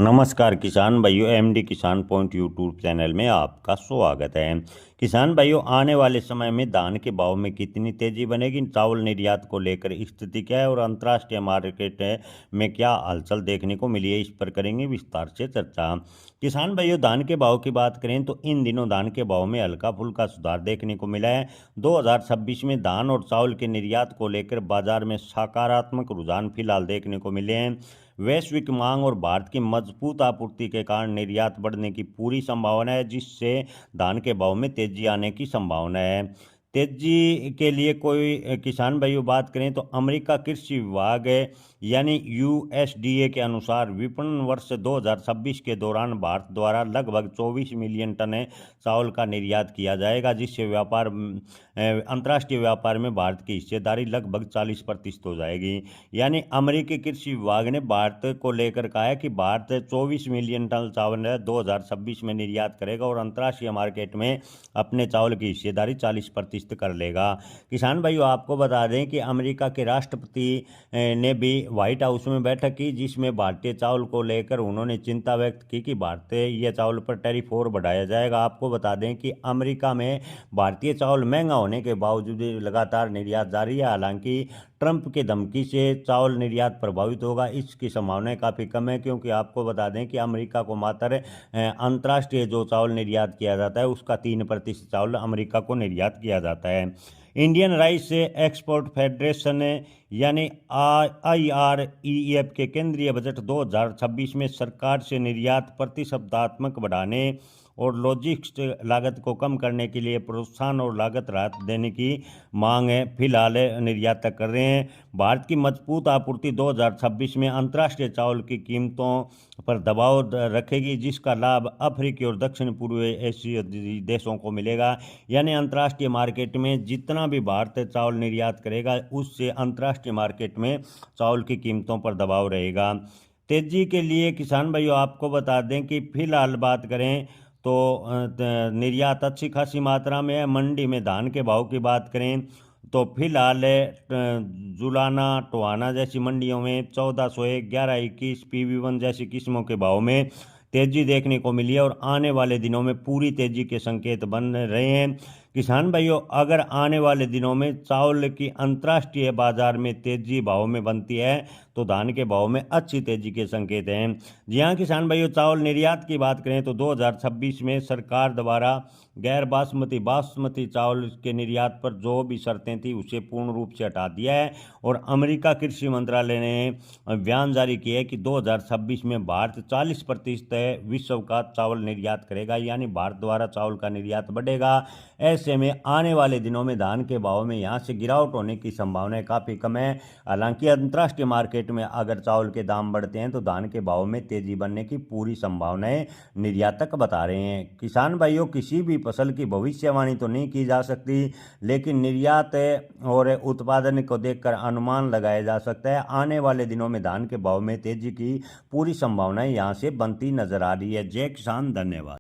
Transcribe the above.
नमस्कार किसान भाइयों, एमडी किसान पॉइंट यूट्यूब चैनल में आपका स्वागत है। किसान भाइयों, आने वाले समय में धान के भाव में कितनी तेजी बनेगी, चावल निर्यात को लेकर स्थिति क्या है और अंतर्राष्ट्रीय मार्केट में क्या हलचल देखने को मिली है, इस पर करेंगे विस्तार से चर्चा। किसान भाइयों, धान के भाव की बात करें तो इन दिनों धान के भाव में हल्का फुल्का सुधार देखने को मिला है। 2026 में धान और चावल के निर्यात को लेकर बाजार में सकारात्मक रुझान फिलहाल देखने को मिले हैं। वैश्विक मांग और भारत की मजबूत आपूर्ति के कारण निर्यात बढ़ने की पूरी संभावना है, जिससे धान के भाव में तेजी आने की संभावना है। तेजी के लिए कोई किसान भाइयों बात करें तो अमेरिका कृषि विभाग यानी यूएसडीए के अनुसार विपणन वर्ष 2026 के दौरान भारत द्वारा लगभग 24 मिलियन टन चावल का निर्यात किया जाएगा, जिससे अंतर्राष्ट्रीय व्यापार में भारत की हिस्सेदारी लगभग 40% हो जाएगी। यानी अमेरिकी कृषि विभाग ने भारत को लेकर कहा है कि भारत 24 मिलियन टन चावल 2026 में निर्यात करेगा और अंतर्राष्ट्रीय मार्केट में अपने चावल की हिस्सेदारी 40% कर लेगा। किसान भाइयों, आपको बता दें कि अमेरिका के राष्ट्रपति ने भी व्हाइट हाउस में बैठक की, जिसमें भारतीय चावल को लेकर उन्होंने चिंता व्यक्त की कि भारतीय चावल पर टैरिफ और बढ़ाया जाएगा। आपको बता दें कि अमेरिका में भारतीय चावल महंगा होने के बावजूद लगातार निर्यात जारी है। हालांकि ट्रंप के धमकी से चावल निर्यात प्रभावित होगा, इसकी संभावनाएं काफ़ी कम है, क्योंकि आपको बता दें कि अमेरिका को मात्र अंतर्राष्ट्रीय जो चावल निर्यात किया जाता है उसका 3% चावल अमेरिका को निर्यात किया जाता है। इंडियन राइस एक्सपोर्ट फेडरेशन यानी IREF के केंद्रीय बजट 2026 में सरकार से निर्यात प्रतिशतात्मक बढ़ाने और लॉजिस्टिक्स लागत को कम करने के लिए प्रोत्साहन और लागत राहत देने की मांग है फिलहाल निर्यातक कर रहे हैं। भारत की मजबूत आपूर्ति 2026 में अंतर्राष्ट्रीय चावल की कीमतों पर दबाव रखेगी, जिसका लाभ अफ्रीकी और दक्षिण पूर्व एशियाई देशों को मिलेगा। यानी अंतर्राष्ट्रीय मार्केट में जितना भी भारत चावल निर्यात करेगा, उससे अंतर्राष्ट्रीय मार्केट में चावल की कीमतों पर दबाव रहेगा। तेजी के लिए किसान भाइयों आपको बता दें कि फिलहाल बात करें तो निर्यात अच्छी खासी मात्रा में है। मंडी में धान के भाव की बात करें तो फिलहाल जुलाना टोहाना जैसी मंडियों में 1401, 1121, PV1 जैसी किस्मों के भाव में तेजी देखने को मिली है और आने वाले दिनों में पूरी तेजी के संकेत बन रहे हैं। किसान भाइयों, अगर आने वाले दिनों में चावल की अंतर्राष्ट्रीय बाजार में तेजी भाव में बनती है तो धान के भाव में अच्छी तेजी के संकेत हैं। जी हाँ किसान भाइयों, चावल निर्यात की बात करें तो 2026 में सरकार द्वारा गैर बासमती चावल के निर्यात पर जो भी शर्तें थी उसे पूर्ण रूप से हटा दिया है और अमेरिका कृषि मंत्रालय ने बयान जारी किया है कि 2026 में भारत 40% विश्व का चावल निर्यात करेगा। यानी भारत द्वारा चावल का निर्यात बढ़ेगा। ऐसे में आने वाले दिनों में धान के भाव में यहाँ से गिरावट होने की संभावनाएं काफ़ी कम है। हालांकि अंतर्राष्ट्रीय मार्केट में अगर चावल के दाम बढ़ते हैं तो धान के भाव में तेजी बनने की पूरी संभावनाएं निर्यातक बता रहे हैं। किसान भाइयों, किसी भी फसल की भविष्यवाणी तो नहीं की जा सकती, लेकिन निर्यात और उत्पादन को देखकर अनुमान लगाया जा सकता है। आने वाले दिनों में धान के भाव में तेजी की पूरी संभावनाएं यहाँ से बनती नजर आ रही है। जय किसान, धन्यवाद।